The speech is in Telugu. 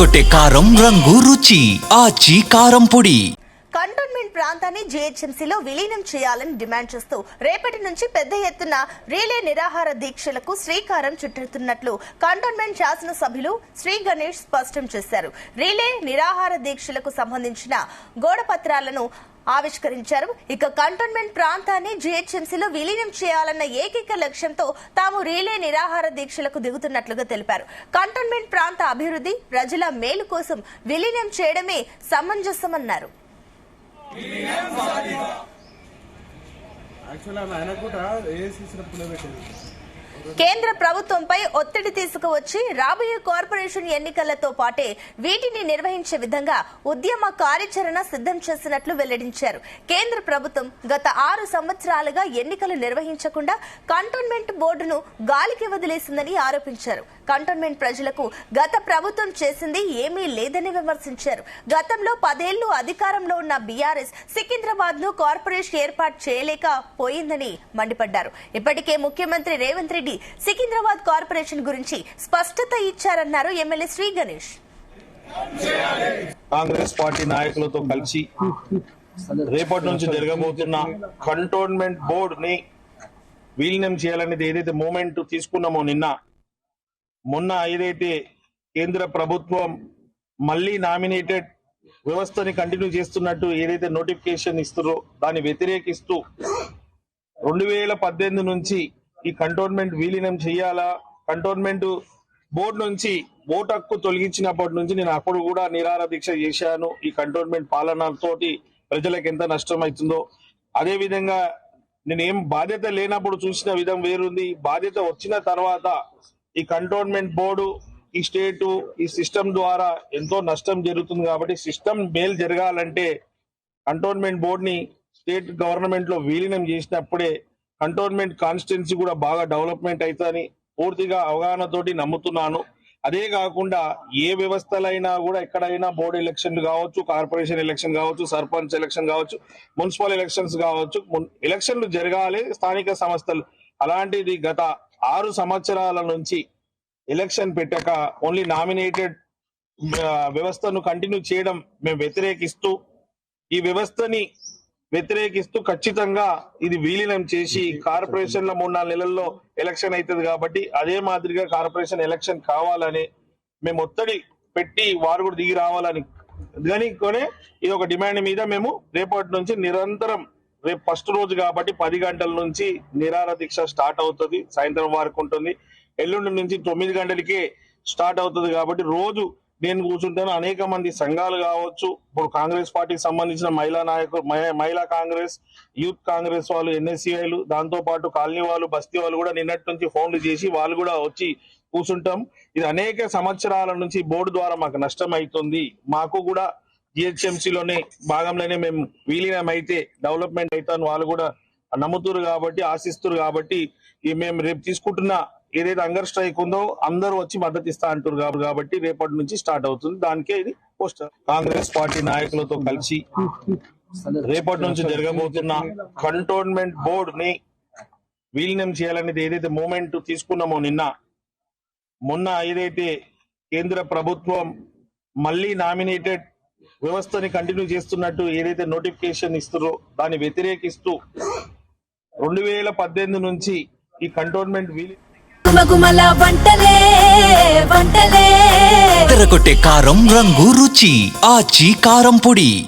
ఎర్రగొట్టే కారం రంగు రుచి ఆచి కారం పొడి. కంటోన్మెంట్ ప్రాంతాన్ని జీహెచ్ఎంసీలో విలీనం చేయాలని డిమాండ్ చేస్తూ రేపటి నుంచి పెద్ద ఎత్తున రీలే నిరాహార దీక్షలకు శ్రీకారం చుట్టుతున్నట్లు కంటోన్మెంట్ శాసనసభ్యులు శ్రీ గణేష్ స్పష్టం చేశారు. రీలే నిరాహార దీక్షలకు సంబంధించిన గోడపత్రాలను ఆవిష్కరించారు. ఇక కంటోన్మెంట్ ప్రాంతాన్ని జీహెచ్ఎంసీలో విలీనం చేయాలన్న ఏకైక లక్ష్యంతో తాము రీలే నిరాహార దీక్షలకు దిగుతున్నట్లుగా తెలిపారు. కంటోన్మెంట్ ప్రాంత అభివృద్ధి, ప్రజల మేలు కోసం విలీనం చేయడమే సమంజసమన్నారు. కేంద్ర ప్రభుత్వంపై ఒత్తిడి తీసుకువచ్చి రాబోయే కార్పొరేషన్ ఎన్నికలతో పాటే వీటిని నిర్వహించే విధంగా ఉద్యమ కార్యాచరణ సిద్దం చేసినట్లు వెల్లడించారు. కేంద్ర ప్రభుత్వం గత 6 సంవత్సరాలుగా ఎన్నికలు నిర్వహించకుండా కంటోన్మెంట్ బోర్డును గాలికి వదిలేసిందని ఆరోపించారు. కంటోన్మెంట్ ప్రజలకు గత ప్రభుత్వం చేసింది ఏమీ లేదని విమర్శించారు. గతంలో 10 ఏళ్లు అధికారంలో ఉన్న బీఆర్ఎస్ సికింద్రాబాద్ ను కార్పొరేషన్ ఏర్పాటు చేయలేకపోయిందని మండిపడ్డారు. ఇప్పటికే ముఖ్యమంత్రి రేవంత్ రెడ్డి సికింద్రాబాద్ కార్పొరేషన్ గురించి స్పష్టత ఇచ్చారన్నారు ఎమ్మెల్యే శ్రీ గణేష్. కాంగ్రెస్ పార్టీ నాయకులతో కలిసి రేపటి నుంచి జరగబోతున్న కంటోన్మెంట్ బోర్డు ని విలీనం చేయాలనేది ఏదైతే మూమెంట్ తీసుకున్నామో మొన్న ఏదైతే కేంద్ర ప్రభుత్వం మళ్లీ నామినేటెడ్ వ్యవస్థని కంటిన్యూ చేస్తున్నట్టు ఏదైతే నోటిఫికేషన్ ఇస్తారో దాన్ని వ్యతిరేకిస్తూ 2018 నుంచి ఈ కంటోన్మెంట్ విలీనం చేయాలా, కంటోన్మెంట్ బోర్డు నుంచి ఓటు హక్కు తొలగించినప్పటి నుంచి నేను అప్పుడు కూడా నిరాహార దీక్ష చేశాను. ఈ కంటోన్మెంట్ పాలనతోటి ప్రజలకు ఎంత నష్టం అవుతుందో, అదే విధంగా నేనేం బాధ్యత లేనప్పుడు చూసిన విధం వేరుంది. బాధ్యత వచ్చిన తర్వాత ఈ కంటోన్మెంట్ బోర్డు, ఈ స్టేటు, ఈ సిస్టమ్ ద్వారా ఎంతో నష్టం జరుగుతుంది. కాబట్టి సిస్టమ్ మేలు జరగాలంటే కంటోన్మెంట్ బోర్డుని స్టేట్ గవర్నమెంట్ లో విలీనం చేసినప్పుడే కంటోన్మెంట్ కాన్స్టిట్యున్సీ కూడా బాగా డెవలప్మెంట్ అవుతుందని పూర్తిగా అవగాహనతోటి నమ్ముతున్నాను. అదే కాకుండా ఏ వ్యవస్థలైనా కూడా ఎక్కడైనా బోర్డు ఎలక్షన్లు కావచ్చు, కార్పొరేషన్ ఎలక్షన్ కావచ్చు, సర్పంచ్ ఎలక్షన్ కావచ్చు, మున్సిపల్ ఎలక్షన్స్ కావచ్చు, ఎలక్షన్లు జరగాలి స్థానిక సంస్థలు. అలాంటిది గత 6 సంవత్సరాల నుంచి ఎలక్షన్ పెట్టక ఓన్లీ నామినేటెడ్ వ్యవస్థను కంటిన్యూ చేయడం మేము వ్యతిరేకిస్తూ, ఈ వ్యవస్థని వ్యతిరేకిస్తూ ఖచ్చితంగా ఇది విలీనం చేసి కార్పొరేషన్ లో 3-4 నెలల్లో ఎలక్షన్ అవుతుంది. కాబట్టి అదే మాదిరిగా కార్పొరేషన్ ఎలక్షన్ కావాలని మేము ఒత్తిడి పెట్టి వారు కూడా దిగి రావాలని ఇది ఒక డిమాండ్ మీద మేము రేపటి నుంచి నిరంతరం, రేపు ఫస్ట్ రోజు కాబట్టి 10 గంటల నుంచి నిరాహార దీక్ష స్టార్ట్ అవుతుంది, సాయంత్రం వరకు ఉంటుంది. ఎల్లుండి నుంచి 9 గంటలకే స్టార్ట్ అవుతుంది. కాబట్టి రోజు నేను కూర్చుంటాను. అనేక మంది సంఘాలు కావచ్చు, ఇప్పుడు కాంగ్రెస్ పార్టీకి సంబంధించిన మహిళా నాయకులు, మహిళా కాంగ్రెస్, యూత్ కాంగ్రెస్ వాళ్ళు, ఎన్ఎస్సీఐలు, దాంతో పాటు కాలనీ వాళ్ళు, బస్తీ వాళ్ళు కూడా నిన్నటి నుంచి ఫోన్లు చేసి వాళ్ళు కూడా వచ్చి కూర్చుంటాం. ఇది అనేక సంవత్సరాల నుంచి బోర్డు ద్వారా మాకు నష్టం అవుతుంది. మాకు కూడా జిహెచ్ఎంసీలోనే భాగంలోనే మేము విలీనం అయితే డెవలప్మెంట్ అవుతాను వాళ్ళు కూడా నమ్ముతురు కాబట్టి, ఆశిస్తురు కాబట్టి మేము రేపు తీసుకుంటున్న ఏదైతే అంగర్ స్ట్రైక్ ఉందో అందరూ వచ్చి మద్దతు ఇస్తా అంటారు కాబట్టి రేపటి నుంచి స్టార్ట్ అవుతుంది. దానికే ఇది పోస్టర్. కాంగ్రెస్ పార్టీ నాయకులతో కలిసి రేపటి నుంచి జరగబోతున్న కంటోన్మెంట్ బోర్డు ని విలీనం చేయాలనేది ఏదైతే మూమెంట్ తీసుకున్నామో మొన్న ఏదైతే కేంద్ర ప్రభుత్వం మళ్లీ నామినేటెడ్ వ్యవస్థని కంటిన్యూ చేస్తున్నట్టు ఏదైతే నోటిఫికేషన్ ఇస్తారో దాన్ని వ్యతిరేకిస్తూ 2018 నుంచి ఈ కంటోన్మెంట్ ఎర్రగొట్టే కారం రంగు రుచి ఆచి కారం పొడి.